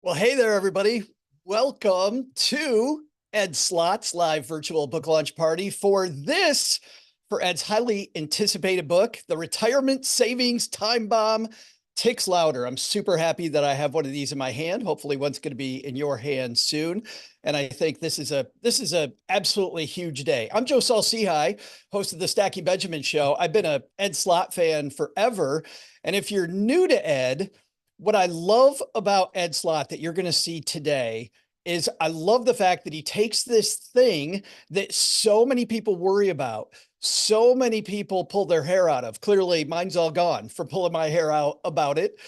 Well, hey there, everybody. Welcome to Ed Slott's live virtual book launch party for Ed's highly anticipated book, The Retirement Savings Time Bomb Ticks Louder. I'm super happy that I have one of these in my hand. Hopefully one's going to be in your hand soon. And I think this is a absolutely huge day. I'm Joe Saul-Sehy, host of the Stacking Benjamin Show. I've been a Ed Slott fan forever. And if you're new to Ed, what I love about Ed Slott that you're going to see today is I love the fact that he takes this thing that so many people worry about, so many people pull their hair out of. Clearly, mine's all gone from pulling my hair out about it.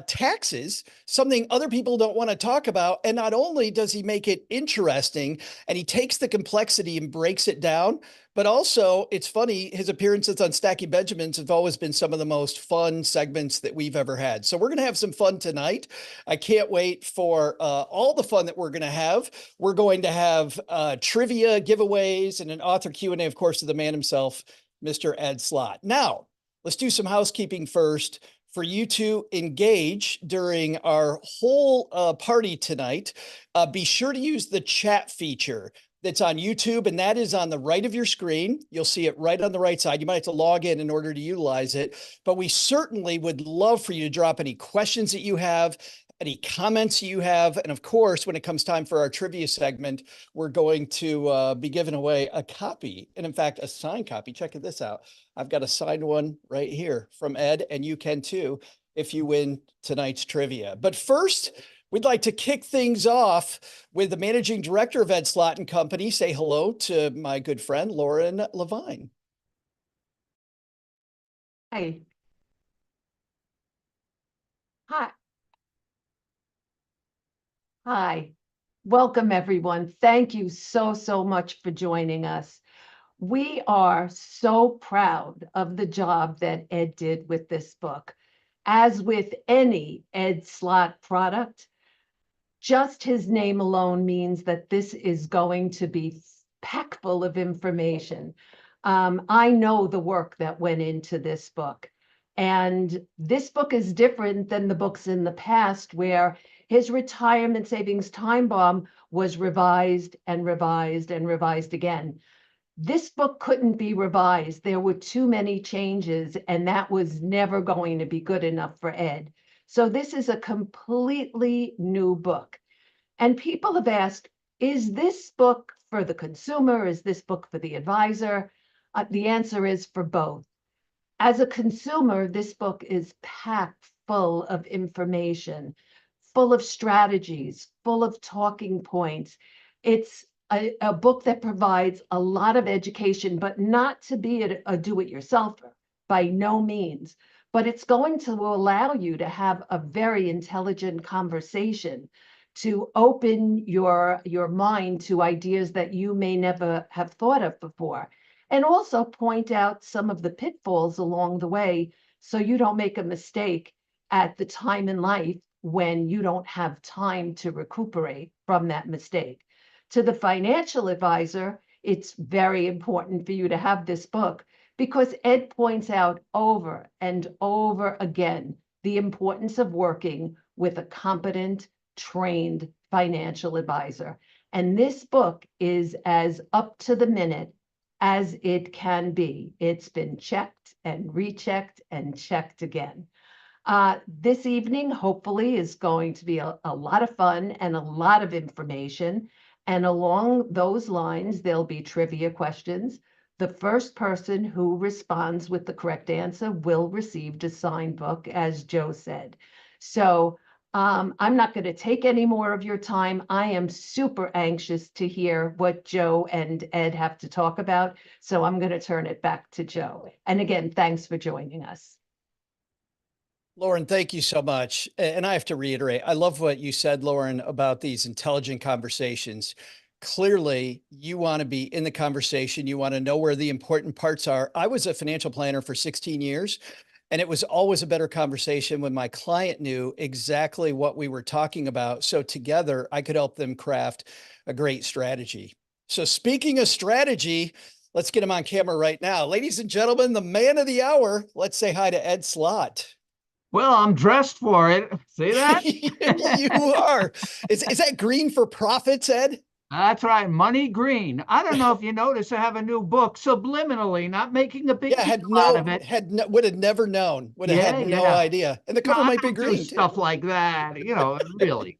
Taxes, something other people don't want to talk about. And not only does he make it interesting and he takes the complexity and breaks it down, but also it's funny, his appearances on Stacking Benjamins have always been some of the most fun segments that we've ever had. So we're going to have some fun tonight. I can't wait for all the fun that we're going to have. We're going to have trivia, giveaways, and an author Q&A, of course, to the man himself, Mr. Ed Slott. Now, let's do some housekeeping first. For you to engage during our whole party tonight, be sure to use the chat feature that's on YouTube, and that is on the right of your screen. You'll see it right on the right side. You might have to log in order to utilize it, but we certainly would love for you to drop any questions that you have, any comments you have. And of course, when it comes time for our trivia segment, we're going to be giving away a copy, and in fact, a signed copy. Check this out. I've got a signed one right here from Ed, and you can too if you win tonight's trivia. But first, we'd like to kick things off with the managing director of Ed Slott and Company. Say hello to my good friend, Lauren Levine. Hi. Hi. Hi. Welcome, everyone. Thank you so much for joining us. We are so proud of the job that Ed did with this book. As with any Ed Slott product, just his name alone means that this is going to be packed full of information. I know the work that went into this book. And this book is different than the books in the past where his retirement savings time bomb was revised and revised and revised again. This book couldn't be revised. There were too many changes, and that was never going to be good enough for Ed. So this is a completely new book. And people have asked, is this book for the consumer? Is this book for the advisor? The answer is for both. As a consumer, this book is packed full of information, full of strategies, full of talking points. It's a book that provides a lot of education, but not to be a do-it-yourselfer, by no means. But it's going to allow you to have a very intelligent conversation, to open your mind to ideas that you may never have thought of before, and also point out some of the pitfalls along the way so you don't make a mistake at the time in life when you don't have time to recuperate from that mistake. To the financial advisor, it's very important for you to have this book because Ed points out over and over again the importance of working with a competent, trained financial advisor. And this book is as up to the minute as it can be. It's been checked and rechecked and checked again. This evening, hopefully, is going to be a lot of fun and a lot of information. And along those lines, there'll be trivia questions. The first person who responds with the correct answer will receive a signed book, as Joe said. So I'm not going to take any more of your time. I am super anxious to hear what Joe and Ed have to talk about. So I'm going to turn it back to Joe. And again, thanks for joining us. Lauren, thank you so much. And I have to reiterate, I love what you said, Lauren, about these intelligent conversations. Clearly, you want to be in the conversation. You want to know where the important parts are. I was a financial planner for 16 years, and it was always a better conversation when my client knew exactly what we were talking about. So together, I could help them craft a great strategy. So speaking of strategy, let's get him on camera right now. Ladies and gentlemen, the man of the hour, let's say hi to Ed Slott. Well, I'm dressed for it. See that? You are. Is that green for profits, Ed? That's right, Money Green. I don't know if you notice I have a new book, subliminally, not making a big Yeah, deal out of it. would have never known. Would have Yeah, had no yeah. idea. And the No, cover I might be don't do green too. stuff like that, really.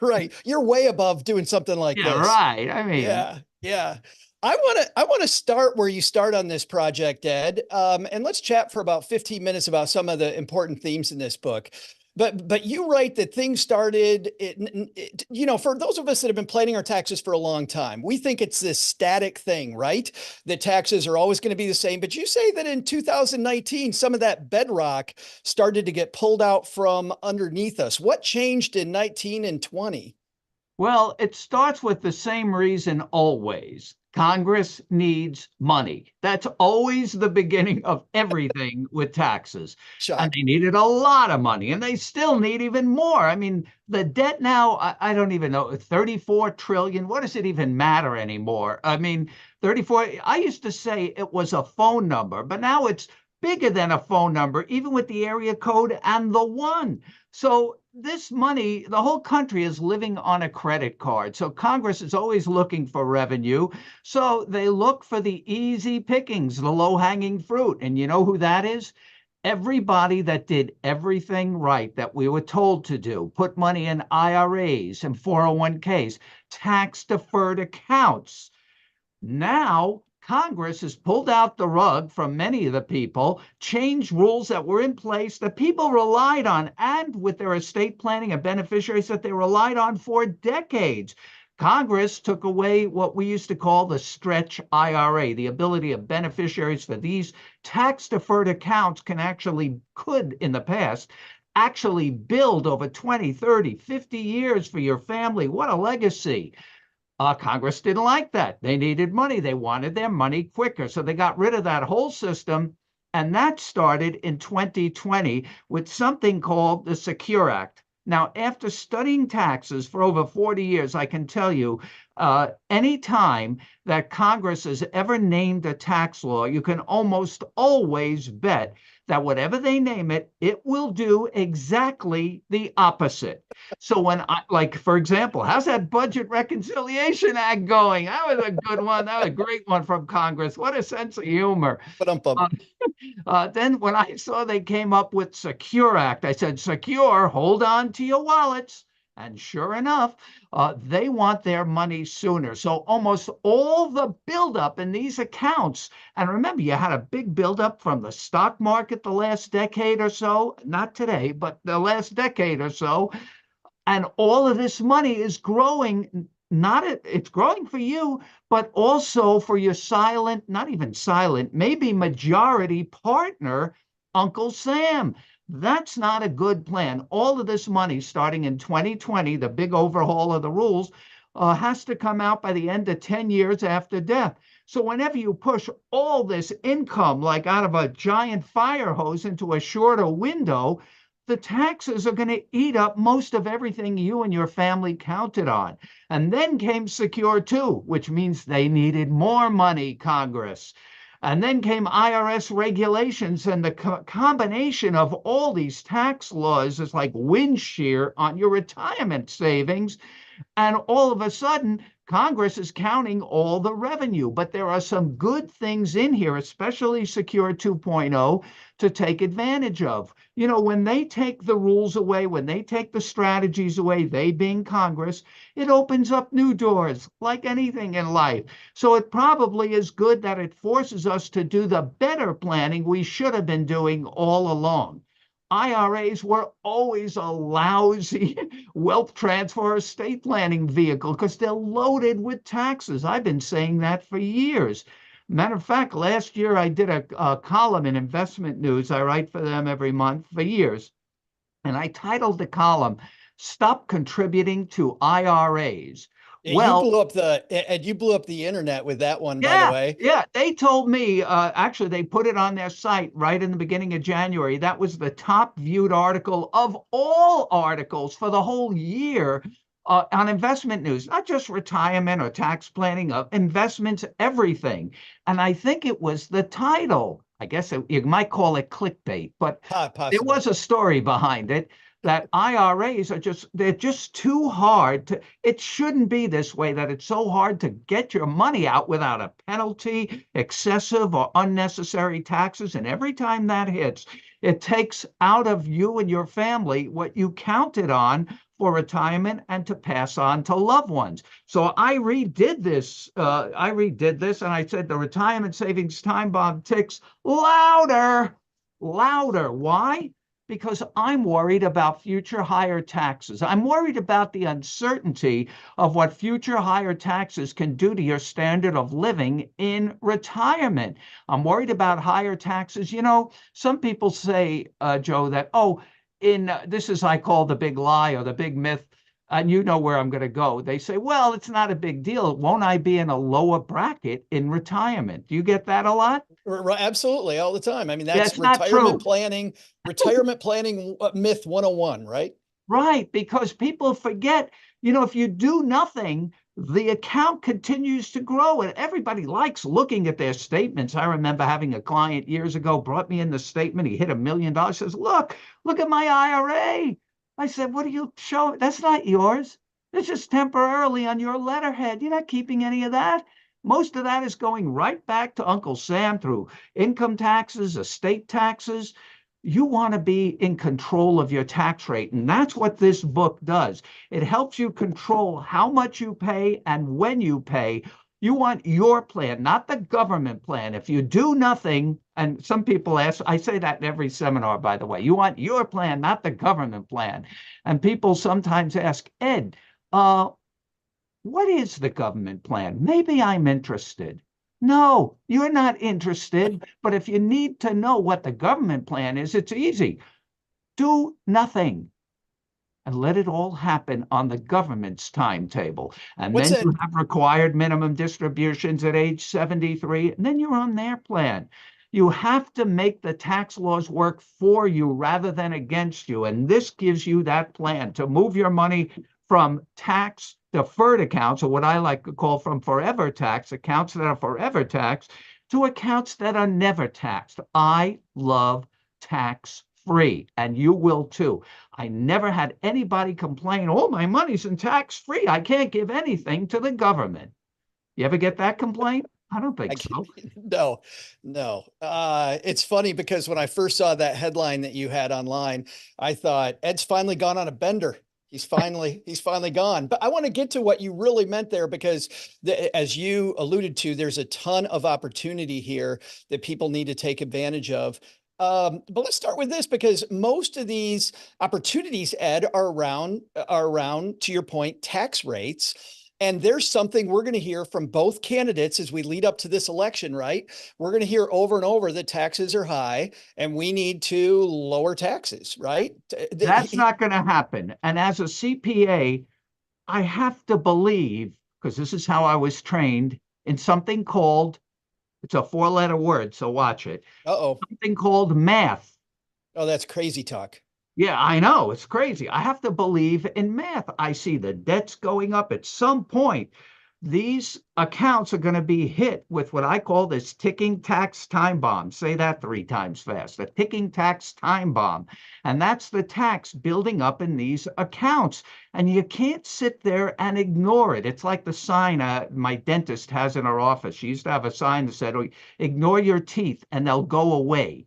Right. You're way above doing something like Yeah, this. right. I mean, Yeah, yeah. I want to start where you start on this project, Ed. And let's chat for about 15 minutes about some of the important themes in this book. But you write that things started, for those of us that have been planning our taxes for a long time, we think it's this static thing, right? That taxes are always going to be the same. But you say that in 2019, some of that bedrock started to get pulled out from underneath us. What changed in 19 and 20? well, it starts with the same reason always. Congress needs money. That's always the beginning of everything with taxes. And Shock. they needed a lot of money, and they still need even more. I mean, the debt now, I don't even know, 34 trillion. What does it even matter anymore? I mean, 34, I used to say it was a phone number, but now it's bigger than a phone number, even with the area code and the one. So this money, the whole country is living on a credit card. So Congress is always looking for revenue. So they look for the easy pickings, the low hanging fruit. And you know who that is? Everybody that did everything right that we were told to do, put money in IRAs and 401ks, tax deferred accounts. Now, Congress has pulled out the rug from many of the people, changed rules that were in place that people relied on, and with their estate planning and beneficiaries that they relied on for decades. Congress took away what we used to call the stretch IRA, the ability of beneficiaries for these tax deferred accounts could in the past actually build over 20, 30, 50 years for your family. What a legacy. Congress didn't like that. They needed money. They wanted their money quicker. So they got rid of that whole system. And that started in 2020 with something called the Secure Act. Now, after studying taxes for over 40 years, I can tell you any time that Congress has ever named a tax law, you can almost always bet that whatever they name it, it will do exactly the opposite. So like, for example, how's that Budget Reconciliation Act going? That was a good one. That was a great one from Congress. What a sense of humor. But I'm Uh, then when I saw they came up with Secure Act, I said, secure, hold on to your wallets. And sure enough, they want their money sooner. So almost all the buildup in these accounts, and remember, you had a big buildup from the stock market the last decade or so, not today, but the last decade or so, and all of this money is growing. Not it's growing for you, but also for your silent, not even silent, maybe majority partner, Uncle Sam. That's not a good plan. All of this money starting in 2020, the big overhaul of the rules, has to come out by the end of 10 years after death. So whenever you push all this income like out of a giant fire hose into a shorter window, the taxes are going to eat up most of everything you and your family counted on. And then came Secure 2, which means they needed more money, Congress. And then came IRS regulations, and the combination of all these tax laws is like wind shear on your retirement savings. And all of a sudden, Congress is counting all the revenue. But there are some good things in here, especially Secure 2.0, to take advantage of. When they take the rules away, when they take the strategies away, they being Congress, it opens up new doors like anything in life. So it probably is good that it forces us to do the better planning we should have been doing all along. IRAs were always a lousy wealth transfer estate planning vehicle because they're loaded with taxes. I've been saying that for years. Matter of fact, last year I did a column in Investment News. I write for them every month for years. And I titled the column, Stop Contributing to IRAs. Yeah, you Well, blew up the internet with that one, by the yeah, way. yeah. They told me, actually, they put it on their site right in the beginning of January. That was the top viewed article of all articles for the whole year on investment news, not just retirement or tax planning, investments, everything. And I think it was the title. I guess you might call it clickbait, but there Possibly. was a story behind it that IRAs they're just too hard to, it shouldn't be this way, that it's so hard to get your money out without a penalty, excessive or unnecessary taxes. And every time that hits, it takes out of you and your family what you counted on for retirement and to pass on to loved ones. So I redid this. And I said the retirement savings time bomb ticks louder, louder. Why? Because I'm worried about future higher taxes. I'm worried about the uncertainty of what future higher taxes can do to your standard of living in retirement. I'm worried about higher taxes. You know, some people say, Joe, that, oh, this is, I call the big lie or the big myth, and you know where I'm going to go. They say, well, it's not a big deal. Won't I be in a lower bracket in retirement? Do you get that a lot? Absolutely, all the time. I mean, Yeah, that's it's not true. retirement planning myth 101, right? Right, because people forget, you know, if you do nothing, the account continues to grow and everybody likes looking at their statements. I remember having a client years ago brought me in the statement. He hit $1 million, says, look at my IRA. I said, what are you showing? That's not yours. It's just temporarily on your letterhead. You're not keeping any of that. Most of that is going right back to Uncle Sam through income taxes, estate taxes. You want to be in control of your tax rate. And that's what this book does. It helps you control how much you pay and when you pay. You want your plan, not the government plan. If you do nothing, and some people ask, I say that in every seminar, by the way, you want your plan, not the government plan. And people sometimes ask, Ed, what is the government plan? Maybe I'm interested. No, you're not interested. But if you need to know what the government plan is, it's easy. Do nothing and let it all happen on the government's timetable. And What's then that? you have required minimum distributions at age 73, and then you're on their plan. You have to make the tax laws work for you rather than against you. And this gives you that plan to move your money from tax deferred accounts, or what I like to call from forever tax accounts that are forever taxed, to accounts that are never taxed. I love tax free, and you will too. I never had anybody complain, oh, my money's in tax free. I can't give anything to the government. You ever get that complaint? I don't think so. No. It's funny because when I first saw that headline that you had online, I thought Ed's finally gone on a bender. He's finally gone. But I want to get to what you really meant there, because as you alluded to, there's a ton of opportunity here that people need to take advantage of. But let's start with this, because most of these opportunities, Ed, are around, to your point, tax rates. And there's something we're going to hear from both candidates as we lead up to this election, right? We're going to hear over and over that taxes are high and we need to lower taxes, right? That's not going to happen. And as a CPA, I have to believe, because this is how I was trained, in something called, it's a 4-letter word, so watch it. Uh-oh. Something called math. Oh, that's crazy talk. Yeah, I know. It's crazy. I have to believe in math. I see the debts going up. At some point, these accounts are going to be hit with what I call this ticking tax time bomb. Say that 3 times fast. The ticking tax time bomb. And that's the tax building up in these accounts. And you can't sit there and ignore it. It's like the sign my dentist has in her office. She used to have a sign that said, oh, ignore your teeth and they'll go away.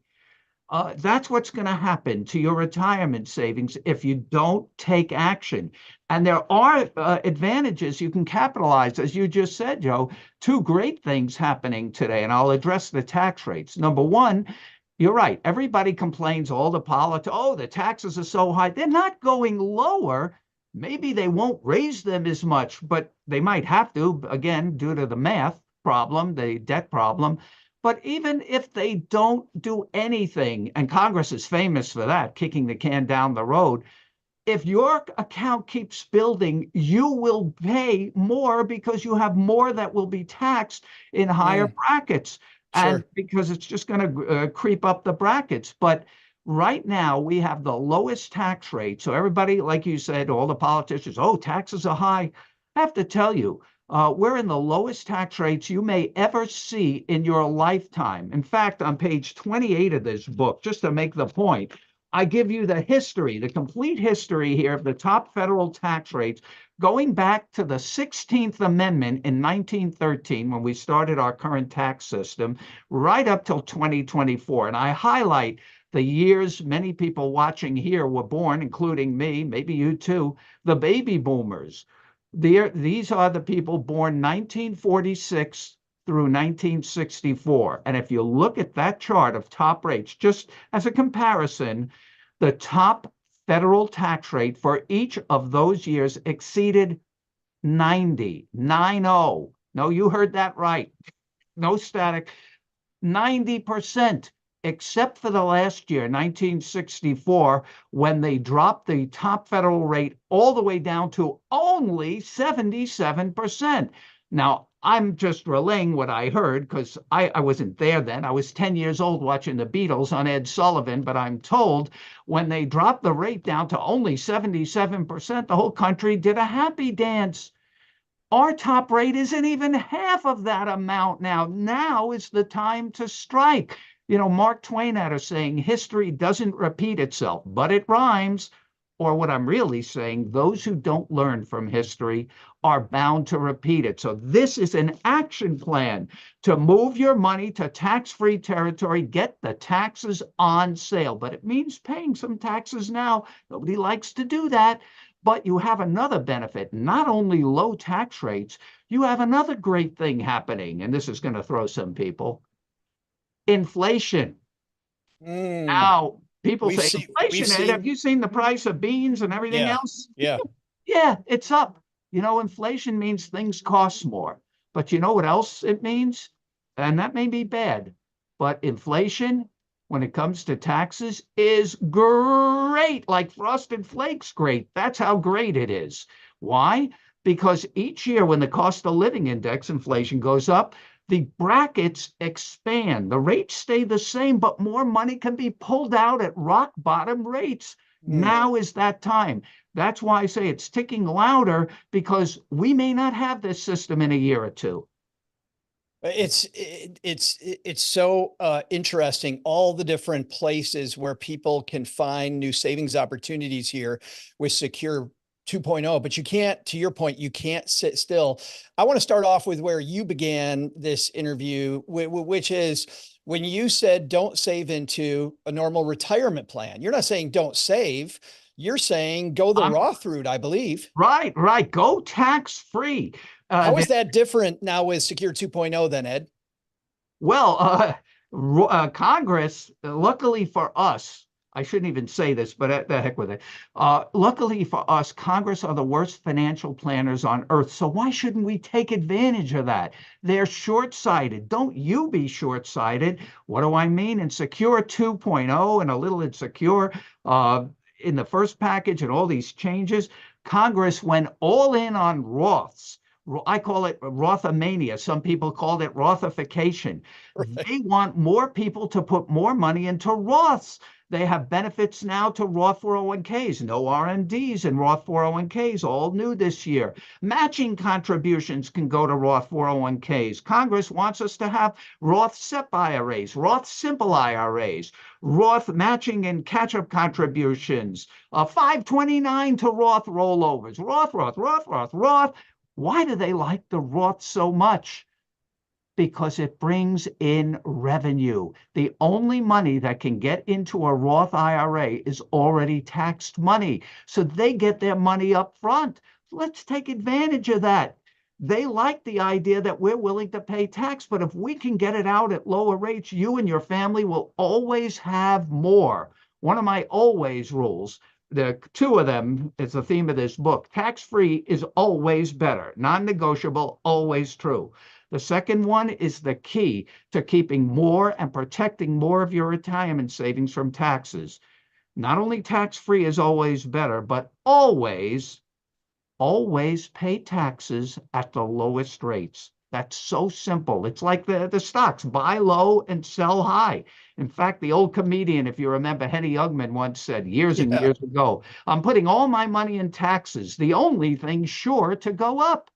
That's what's going to happen to your retirement savings if you don't take action. And there are advantages you can capitalize, as you just said, Joe. 2 great things happening today, and I'll address the tax rates. Number one, you're right. Everybody complains, all the politics, oh, the taxes are so high. They're not going lower. Maybe they won't raise them as much, but they might have to, again, due to the math problem, the debt problem. But even if they don't do anything, and Congress is famous for that, kicking the can down the road, if your account keeps building, you will pay more because you have more that will be taxed in higher brackets. Sure. And because it's just going to creep up the brackets. But right now, we have the lowest tax rate. So everybody, like you said, all the politicians, oh, taxes are high. I have to tell you, We're in the lowest tax rates you may ever see in your lifetime. In fact, on page 28 of this book, just to make the point, I give you the history, the complete history here of the top federal tax rates going back to the 16th Amendment in 1913 when we started our current tax system, right up till 2024. And I highlight the years many people watching here were born, including me, maybe you too, the baby boomers. These are the people born 1946 through 1964. And if you look at that chart of top rates, just as a comparison, the top federal tax rate for each of those years exceeded 90. No, you heard that right. No static. 90%, except for the last year, 1964, when they dropped the top federal rate all the way down to only 77%. Now, I'm just relaying what I heard because I wasn't there then. I was 10 years old watching the Beatles on Ed Sullivan, but I'm told when they dropped the rate down to only 77%, the whole country did a happy dance. Our top rate isn't even half of that amount now. Now is the time to strike. You know, Mark Twain had a saying, history doesn't repeat itself, but it rhymes. Or what I'm really saying, those who don't learn from history are bound to repeat it. So this is an action plan to move your money to tax-free territory, get the taxes on sale. But it means paying some taxes now. Nobody likes to do that. But you have another benefit, not only low tax rates, you have another great thing happening, and this is going to throw some people. Inflation. Now, people say, inflation, Ed, have you seen the price of beans and everything else? Yeah. Yeah, it's up. You know, inflation means things cost more. But you know what else it means? And that may be bad, but inflation, when it comes to taxes, is great, like Frosted Flakes great. That's how great it is. Why? Because each year when the cost of living index inflation goes up, the brackets expand. The rates stay the same, but more money can be pulled out at rock bottom rates. Now is that time. That's why I say it's ticking louder, because we may not have this system in a year or two. It's so interesting, all the different places where people can find new savings opportunities here with Secure 2.0, but you can't, to your point, you can't sit still. I want to start off with where you began this interview, which is when you said don't save into a normal retirement plan. You're not saying don't save. You're saying go the Roth route, I believe. Right. Go tax-free. How is that different now with Secure 2.0 then, Ed? Well, Congress, luckily for us, I shouldn't even say this, but the heck with it. Luckily for us, Congress are the worst financial planners on earth. So why shouldn't we take advantage of that? They're short-sighted. Don't you be short-sighted. What do I mean? In Secure 2.0 and a little insecure in the first package and all these changes, Congress went all in on Roths. I call it Rothomania. Some people called it Rothification. Right. They want more people to put more money into Roths. They have benefits now to Roth 401ks, no RMDs in Roth 401ks, all new this year. Matching contributions can go to Roth 401ks. Congress wants us to have Roth SEP IRAs, Roth Simple IRAs, Roth matching and catch-up contributions, 529 to Roth rollovers, Roth. Why do they like the Roth so much? Because it brings in revenue. The only money that can get into a Roth IRA is already taxed money. So they get their money up front. Let's take advantage of that. They like the idea that we're willing to pay tax, but if we can get it out at lower rates, you and your family will always have more. One of my always rules, the two of them is the theme of this book. Tax-free is always better. Non-negotiable, always true. The second one is the key to keeping more and protecting more of your retirement savings from taxes. Not only tax-free is always better, but always pay taxes at the lowest rates. That's so simple. It's like the stocks, buy low and sell high. In fact, the old comedian, if you remember, Henny Youngman once said years and Yeah. years ago, I'm putting all my money in taxes, the only thing sure to go up.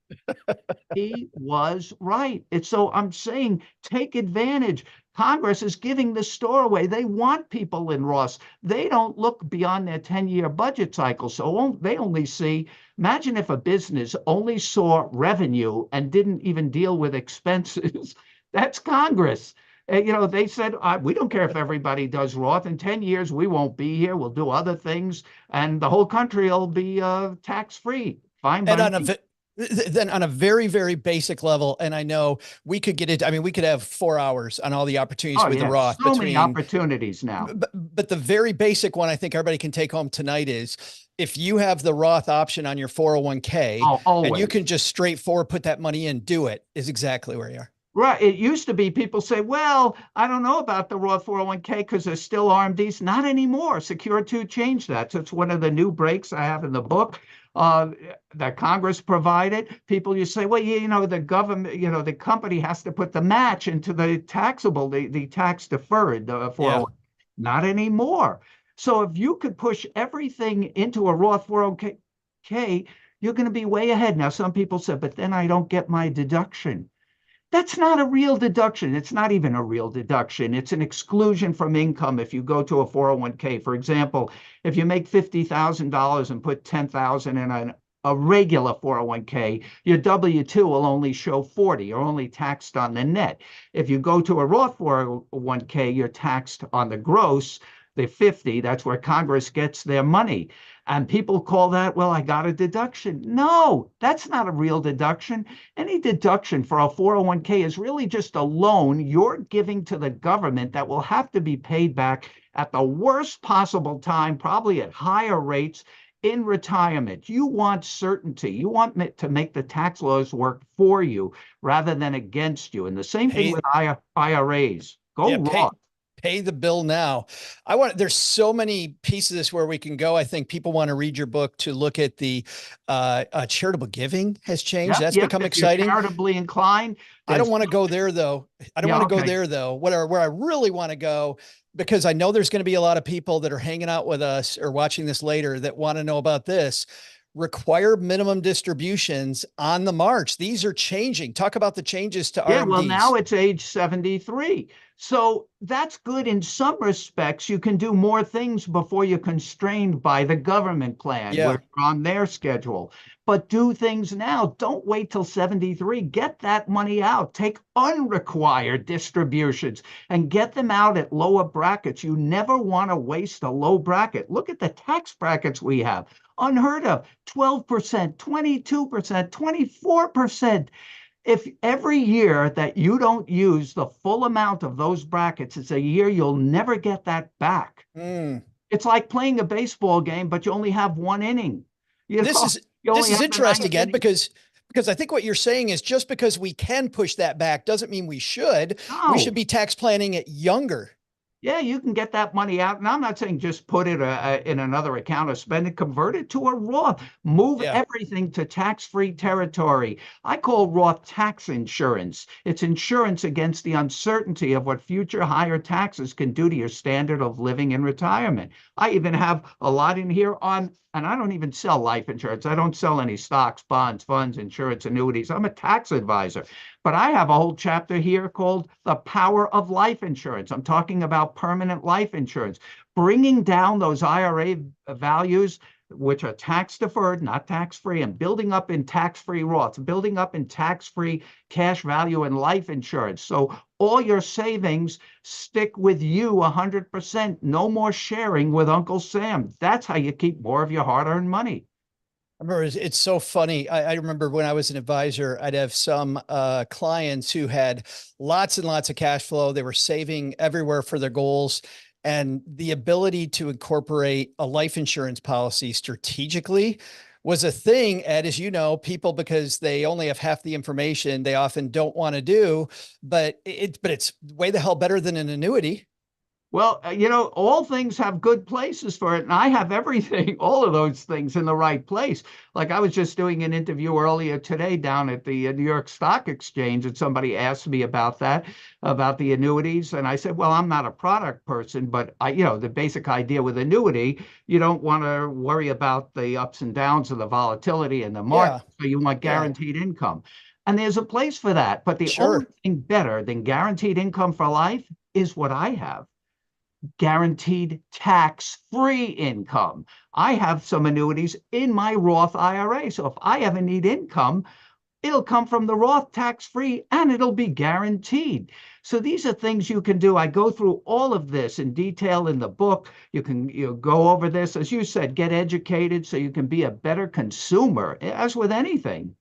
He was right. It's so I'm saying take advantage. Congress is giving the store away. They want people in Roths. They don't look beyond their 10-year budget cycle. So they only see, imagine if a business only saw revenue and didn't even deal with expenses. That's Congress. They said, we don't care if everybody does Roth. In 10 years, we won't be here. We'll do other things, and the whole country will be tax-free. Fine And by on me. then on a very, very basic level, and I know we could get it. I mean, we could have 4 hours on all the opportunities Oh, with the yeah. Roth So many between, opportunities now. but the very basic one I think everybody can take home tonight is if you have the Roth option on your 401k Oh, and you always. can just straightforward put that money in, do it, is exactly where you are. Right. It used to be people say, well, I don't know about the Roth 401k because there's still RMDs. Not anymore. Secure 2 changed that. So it's one of the new breaks I have in the book that Congress provided. People, you say, well, the government, the company has to put the match into the taxable, the tax deferred 401k. Not anymore. So if you could push everything into a Roth 401k, you're going to be way ahead. Now, some people said, but then I don't get my deduction. That's not a real deduction. It's not even a real deduction. It's an exclusion from income if you go to a 401k. For example, if you make $50,000 and put $10,000 in a regular 401k, your W-2 will only show 40. You're only taxed on the net. If you go to a Roth 401k, you're taxed on the gross, the 50. That's where Congress gets their money. And people call that, well, I got a deduction. No, that's not a real deduction. Any deduction for a 401k is really just a loan you're giving to the government that will have to be paid back at the worst possible time, probably at higher rates in retirement. You want certainty. You want to make the tax laws work for you rather than against you. And the same thing with IRAs. Go Roth. Pay the bill now. There's so many pieces of this where we can go. I think people want to read your book to look at the charitable giving has changed. That's become exciting. Charitably inclined. I don't want to go there though. Where I really want to go, because I know there's going to be a lot of people that are hanging out with us or watching this later that want to know about this. Require minimum distributions on the march. These are changing. Talk about the changes to RMDs. Well, now it's age 73. So that's good in some respects. You can do more things before you're constrained by the government plan. We're on their schedule. But do things now. Don't wait till 73. Get that money out. Take unrequired distributions and get them out at lower brackets. You never want to waste a low bracket. Look at the tax brackets we have. Unheard of. 12%, 22%, 24%. If every year that you don't use the full amount of those brackets, it's a year you'll never get that back. It's like playing a baseball game, but you only have one inning. This is interesting, Ed, because I think what you're saying is just because we can push that back doesn't mean we should. No. We should be tax planning it younger. Yeah, you can get that money out. And I'm not saying just put it in another account or spend it, convert it to a Roth, move everything to tax-free territory. I call Roth tax insurance. It's insurance against the uncertainty of what future higher taxes can do to your standard of living in retirement. I even have a lot in here on, and I don't even sell life insurance. I don't sell any stocks, bonds, funds, insurance, annuities. I'm a tax advisor. But I have a whole chapter here called The Power of Life Insurance. I'm talking about permanent life insurance, bringing down those IRA values, which are tax deferred, not tax free, and building up in tax-free Roths, building up in tax-free cash value and life insurance. So all your savings stick with you 100%. No more sharing with Uncle Sam. That's how you keep more of your hard-earned money. I remember it's so funny. I remember when I was an advisor, I'd have some clients who had lots and lots of cash flow. They were saving everywhere for their goals. And the ability to incorporate a life insurance policy strategically was a thing, Ed, as you know, people, because they only have half the information, they often don't want to do, but it's way the hell better than an annuity. Well, all things have good places for it, and I have everything, all of those things in the right place. Like I was just doing an interview earlier today down at the New York Stock Exchange, and somebody asked me about that, about the annuities, and I said, well, I'm not a product person, but the basic idea with annuity, you don't want to worry about the ups and downs of the volatility in the Yeah. market, so you want Yeah. guaranteed income. And there's a place for that, but the only Sure. thing better than guaranteed income for life is what I have: guaranteed tax-free income. I have some annuities in my Roth IRA. So if I ever need income, it'll come from the Roth tax-free and it'll be guaranteed. So these are things you can do. I go through all of this in detail in the book. You can go over this, as you said, get educated so you can be a better consumer, as with anything.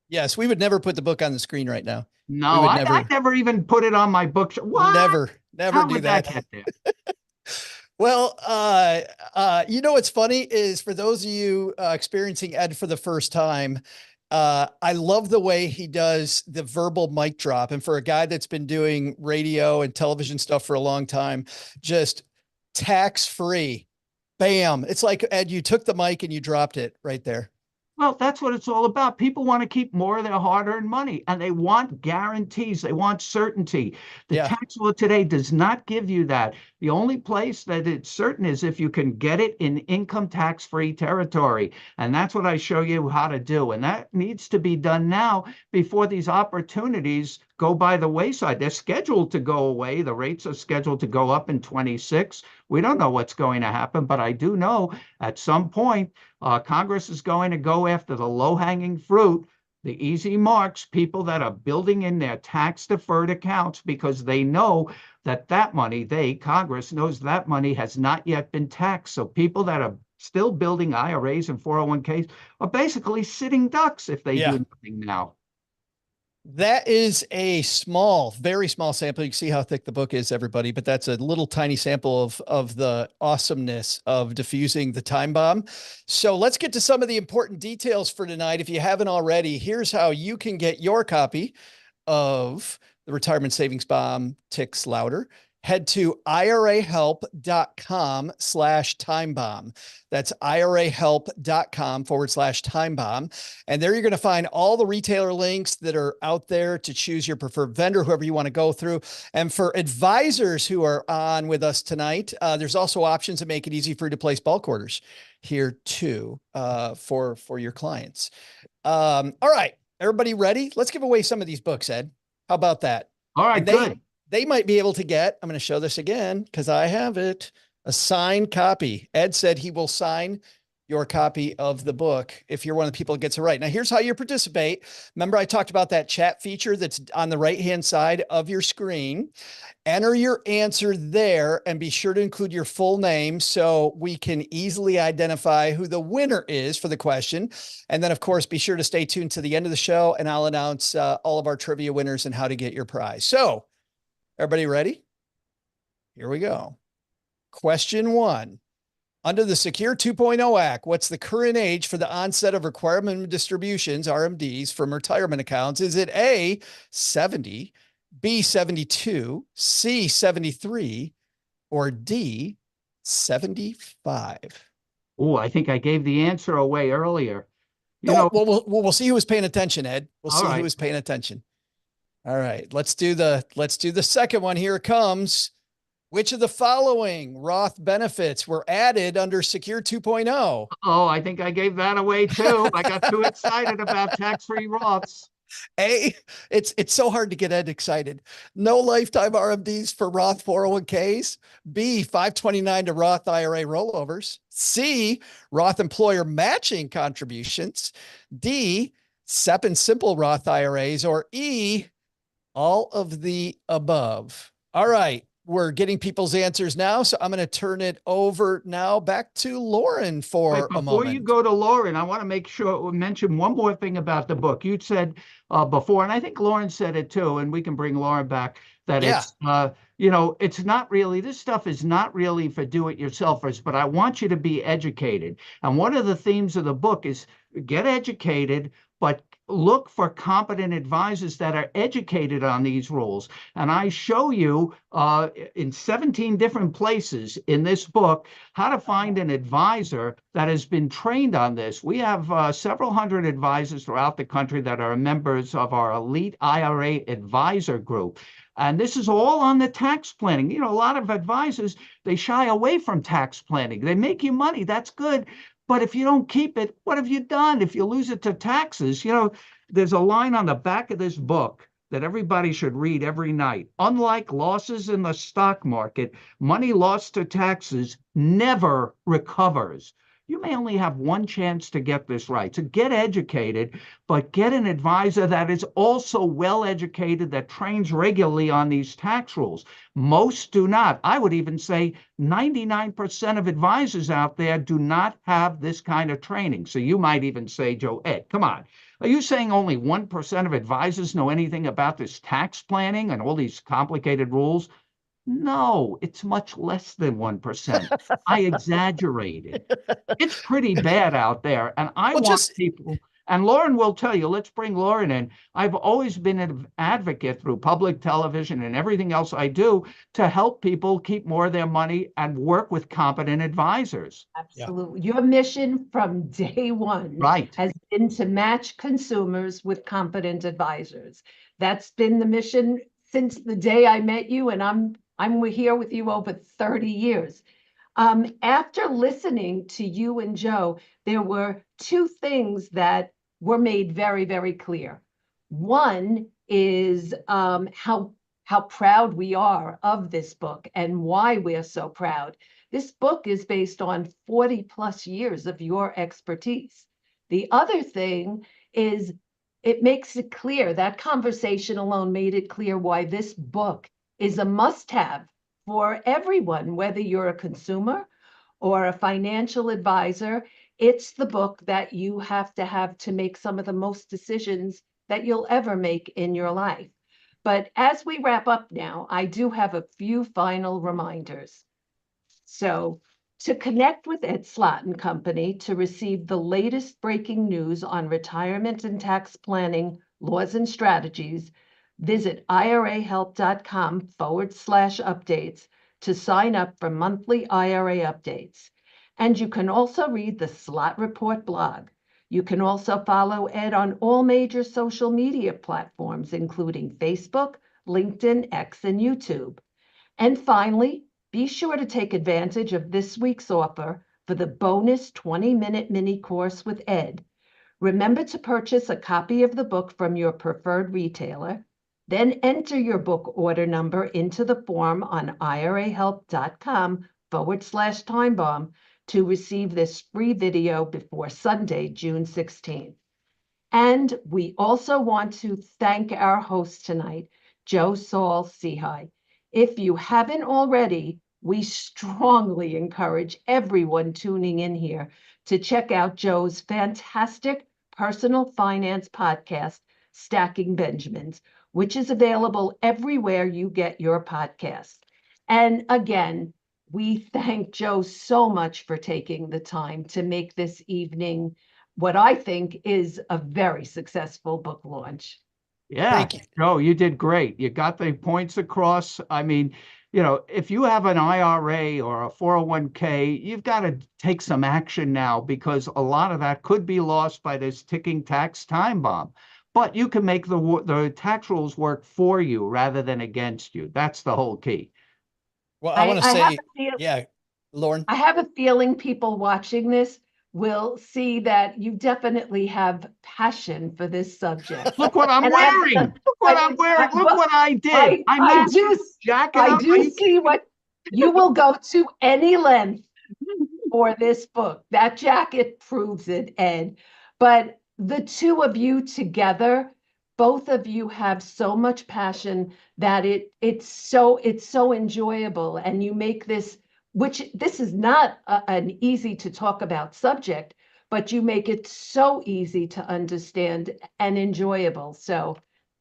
Yes, we would never put the book on the screen right now. We No, would I never even put it on my book. What? never How do would that that. get there? Well, what's funny is for those of you experiencing Ed for the first time, I love the way he does the verbal mic drop. And for a guy that's been doing radio and television stuff for a long time, just tax-free, bam. It's like, Ed, you took the mic and you dropped it right there. Well, that's what it's all about. People want to keep more of their hard-earned money, and they want guarantees. They want certainty. The Yeah. tax law today does not give you that. The only place that it's certain is if you can get it in income tax-free territory. And that's what I show you how to do. And that needs to be done now before these opportunities go by the wayside. They're scheduled to go away. The rates are scheduled to go up in 26. We don't know what's going to happen, but I do know at some point, Congress is going to go after the low-hanging fruit, the easy marks, people that are building in their tax-deferred accounts because they know that money, Congress knows that money has not yet been taxed. So people that are still building IRAs and 401ks are basically sitting ducks if they do nothing now. That is a small, very small sample. You can see how thick the book is, everybody, but that's a little tiny sample of the awesomeness of diffusing the time bomb. So let's get to some of the important details for tonight. If you haven't already, here's how you can get your copy of The Retirement Savings Bomb Ticks Louder. Head to irahelp.com/time bomb. That's irahelp.com/time bomb. And there you're going to find all the retailer links that are out there to choose your preferred vendor, whoever you want to go through. And for advisors who are on with us tonight, there's also options that make it easy for you to place bulk orders here too, for your clients. All right, everybody ready? Let's give away some of these books, Ed. How about that? All right, good. They might be able to get, I'm going to show this again because I have it, a signed copy. Ed said he will sign your copy of the book if you're one of the people that gets it right. Now, here's how you participate. Remember, I talked about that chat feature that's on the right-hand side of your screen. Enter your answer there and be sure to include your full name so we can easily identify who the winner is for the question. And then, of course, be sure to stay tuned to the end of the show and I'll announce all of our trivia winners and how to get your prize. So, everybody ready? Here we go. Question 1. Under the Secure 2.0 Act, what's the current age for the onset of requirement distributions, RMDs, from retirement accounts? Is it A, 70, B, 72, C, 73, or D, 75? Oh, I think I gave the answer away earlier. We'll see who was paying attention, Ed. We'll see right. who was paying attention. All right, let's do the second one. Here it comes. Which of the following Roth benefits were added under Secure 2.0? Oh, I think I gave that away too. I got too excited about tax-free Roths. A, it's so hard to get Ed excited. No lifetime RMDs for Roth 401ks. B, 529 to Roth IRA rollovers. C, Roth employer matching contributions. D, SEP and simple Roth IRAs. Or E, all of the above. All right. We're getting people's answers now. So I'm going to turn it over now back to Lauren for a moment. Before you go to Lauren, I want to make sure we mention one more thing about the book. You said before, and I think Lauren said it too, and we can bring Lauren back, that it's, it's not really, this stuff is not really for do-it-yourselfers, but I want you to be educated. And one of the themes of the book is get educated, but look for competent advisors that are educated on these rules. And I show you in 17 different places in this book how to find an advisor that has been trained on this. We have several hundred advisors throughout the country that are members of our elite IRA advisor group. And this is all on the tax planning. You know, a lot of advisors, they shy away from tax planning. They make you money. That's good. But if you don't keep it, what have you done? If you lose it to taxes, you know, there's a line on the back of this book that everybody should read every night. Unlike losses in the stock market, money lost to taxes never recovers. You may only have one chance to get this right. So get educated, but get an advisor that is also well educated, that trains regularly on these tax rules. Most do not. I would even say 99% of advisors out there do not have this kind of training. So you might even say, Joe, Ed, come on. Are you saying only 1% of advisors know anything about this tax planning and all these complicated rules? No, it's much less than 1%. I exaggerated. It's pretty bad out there. And I Well, want just people, and Lauren will tell you, let's bring Lauren in. I've always been an advocate through public television and everything else I do to help people keep more of their money and work with competent advisors. Absolutely. Your mission from day one Right. has been to match consumers with competent advisors. That's been the mission since the day I met you, and I'm here with you over 30 years. After listening to you and Joe, there were two things that were made very, very clear. One is how proud we are of this book and why we're so proud. This book is based on 40 plus years of your expertise. The other thing is it makes it clear, that conversation alone made it clear why this book is a must-have for everyone, whether you're a consumer or a financial advisor. It's the book that you have to make some of the most decisions that you'll ever make in your life. But as we wrap up now, I do have a few final reminders. So to connect with Ed Slott and Company to receive the latest breaking news on retirement and tax planning laws and strategies, visit irahelp.com/updates to sign up for monthly IRA updates. And you can also read the Slott Report blog. You can also follow Ed on all major social media platforms, including Facebook, LinkedIn, X, and YouTube. And finally, be sure to take advantage of this week's offer for the bonus 20-minute mini course with Ed. Remember to purchase a copy of the book from your preferred retailer, then enter your book order number into the form on irahelp.com/timebomb to receive this free video before Sunday, June 16th. And we also want to thank our host tonight, Joe Saul Sehi. If you haven't already, we strongly encourage everyone tuning in here to check out Joe's fantastic personal finance podcast, Stacking Benjamins, which is available everywhere you get your podcast. And again, we thank Joe so much for taking the time to make this evening what I think is a very successful book launch. Yeah, thank you. Joe, you did great. You got the points across. I mean, you know, if you have an IRA or a 401k, you've got to take some action now because a lot of that could be lost by this ticking tax time bomb. But you can make the tax rules work for you rather than against you. That's the whole key. Well, I want to say, feel, yeah, Lauren. I have a feeling people watching this will see that you definitely have passion for this subject. Look what I'm wearing. Look what I'm wearing. Look what I did. I do see what you will go to any length for this book. That jacket proves it, Ed. But the two of you together, both of you have so much passion that it's so enjoyable, and you make this, which this is not an easy to talk about subject, but you make it so easy to understand and enjoyable. So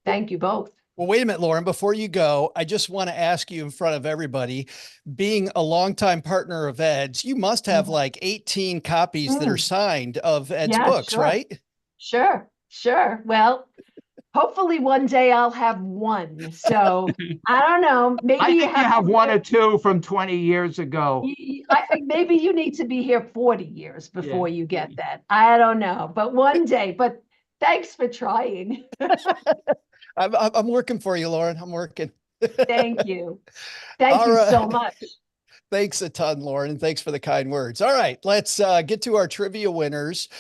thank you both. Well, wait a minute, Lauren, before you go, I just want to ask you in front of everybody, being a longtime partner of Ed's, you must have like 18 copies that are signed of Ed's books, sure. right? Sure. Sure. Well, hopefully one day I'll have one. So I don't know. Maybe I you think you have have to one or live, two from 20 years ago. maybe you need to be here 40 years Yeah. before you get that. I don't know, but one day. But thanks for trying. I'm working for you, Lauren. I'm working. Thank you. Thank All you so right. much. Thanks a ton, Lauren, and thanks for the kind words. All right, let's get to our trivia winners.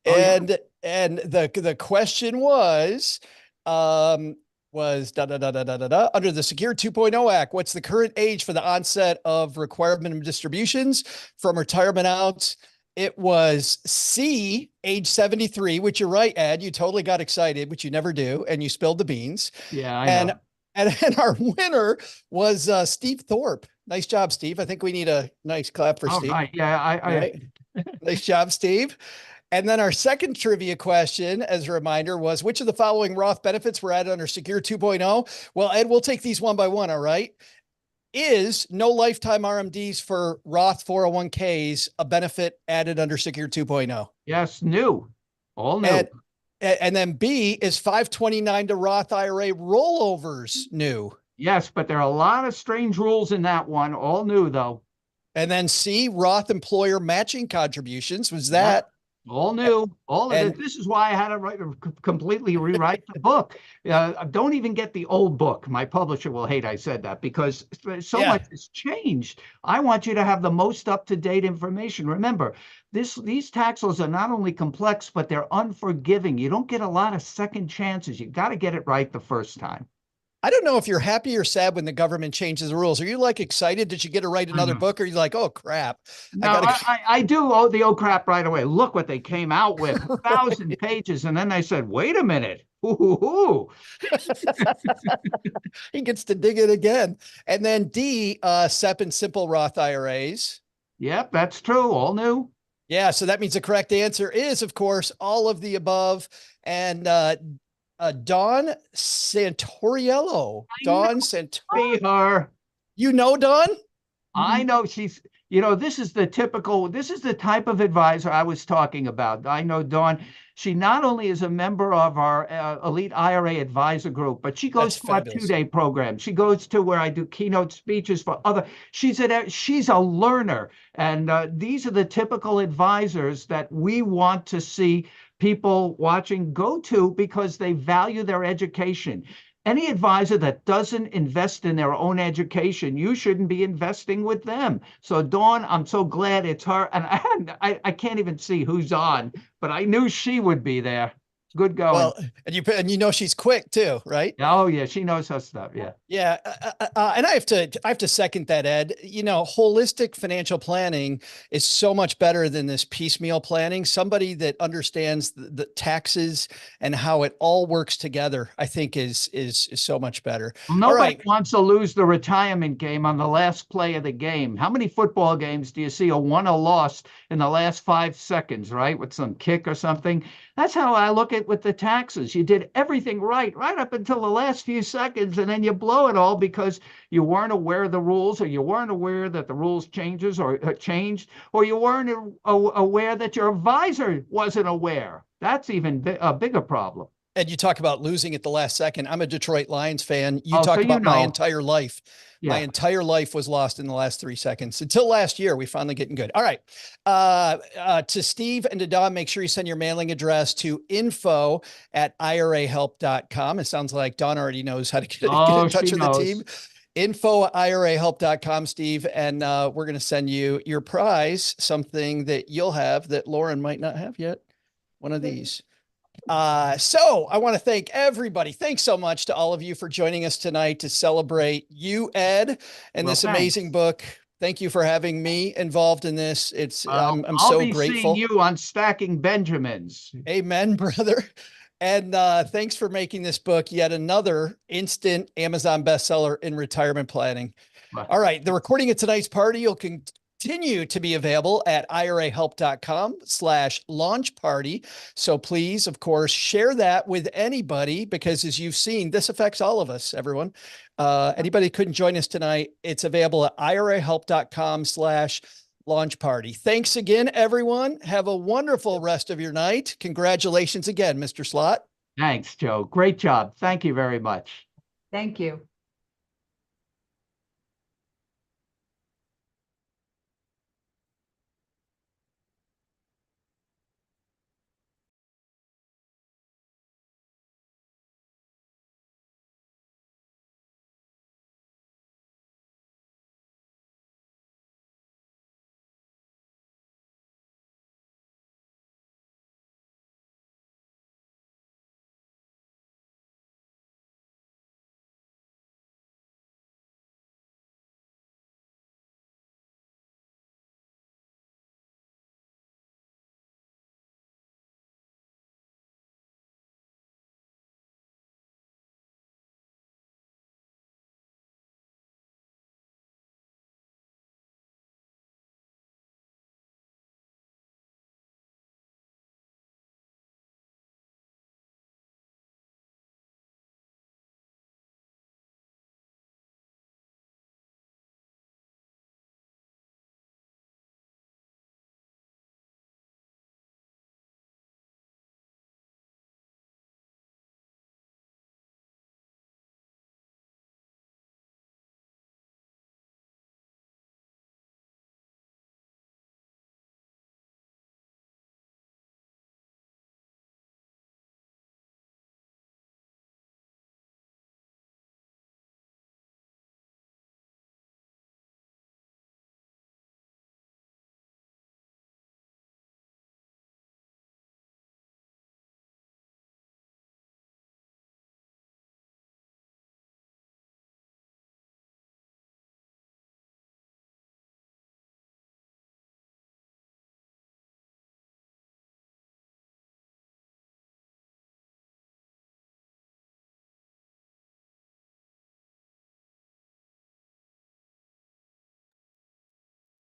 Oh, yeah. And the question was under the Secure 2.0 Act, what's the current age for the onset of required minimum distributions from retirement out? It was C, age 73, which you're right, Ed. You totally got excited, which you never do, and you spilled the beans. Yeah, I And know. and our winner was Steve Thorpe. Nice job, Steve. I think we need a nice clap for All Steve. right. Yeah, Right. Nice job, Steve. And then our second trivia question, as a reminder, was which of the following Roth benefits were added under Secure 2.0? Well, Ed, we'll take these one by one. All right. Is no lifetime RMDs for Roth 401ks a benefit added under Secure 2.0? Yes, new. All new. And then B, is 529 to Roth IRA rollovers new? Yes, but there are a lot of strange rules in that one. All new, though. And then C, Roth employer matching contributions. Was Yeah. that? All new, all of it. This is why I had to completely rewrite the book. Don't even get the old book. My publisher will hate I said that because so much has changed. I want you to have the most up-to-date information. Remember, these tax laws are not only complex, but they're unforgiving. You don't get a lot of second chances. You got to get it right the first time. I don't know if you're happy or sad when the government changes the rules. Are you like excited? Did you get to write another book? Or are you like, oh crap? No, I do the oh crap right away. Look what they came out with, 1,000 pages. And then I said, wait a minute. Ooh. He gets to dig it again. And then D, SEP and simple Roth IRAs. Yep, that's true. All new. Yeah, so that means the correct answer is, of course, all of the above. And Dawn Santoriello. Dawn Santoriello. Be her. You know Dawn? I know she's, this is the type of advisor I was talking about. I know Dawn. She not only is a member of our elite IRA advisor group, but she goes to our 2-day program. She goes to where I do keynote speeches for other. She's a learner. And these are the typical advisors that we want to see people watching go to because they value their education. Any advisor that doesn't invest in their own education, you shouldn't be investing with them. So Dawn, I'm so glad it's her. And I can't even see who's on, but I knew she would be there. Good going. Well, and you know she's quick too, right? Oh yeah, she knows her stuff. Yeah. Yeah, and I have to second that, Ed. Holistic financial planning is so much better than this piecemeal planning. Somebody that understands the taxes and how it all works together, I think, is so much better. Well, nobody wants to lose the retirement game on the last play of the game. How many football games do you see a won or lost in the last 5 seconds, right? With some kick or something. That's how I look at with the taxes. You did everything right up until the last few seconds, and then you blow it all because you weren't aware of the rules, or you weren't aware that the rules changed, or you weren't aware that your advisor wasn't aware. That's even a bigger problem. And you talk about losing at the last second. I'm a Detroit Lions fan. You talk about my entire life. Yeah. My entire life was lost in the last 3 seconds until last year. We finally getting good. All right. To Steve and to Don, make sure you send your mailing address to info@irahelp.com. It sounds like Don already knows how to get in touch with the team. info@irahelp.com, Steve. And we're going to send you your prize, something that you'll have that Lauren might not have yet. One of these. So I want to thank everybody. Thanks so much to all of you for joining us tonight to celebrate you, Ed, and this amazing book. Thank you for having me involved in this. I'm so grateful. I'll be seeing you on Stacking Benjamins. Amen, brother. And thanks for making this book yet another instant Amazon bestseller in retirement planning. All right. The recording of tonight's party will continue to be available at irahelp.com/launch party. So please, of course, share that with anybody, because as you've seen, this affects all of us, everyone. Anybody couldn't join us tonight, it's available at irahelp.com/launch launch party. Thanks again, everyone. Have a wonderful rest of your night. Congratulations again, Mr. Slott. Thanks, Joe. Great job. Thank you very much. Thank you.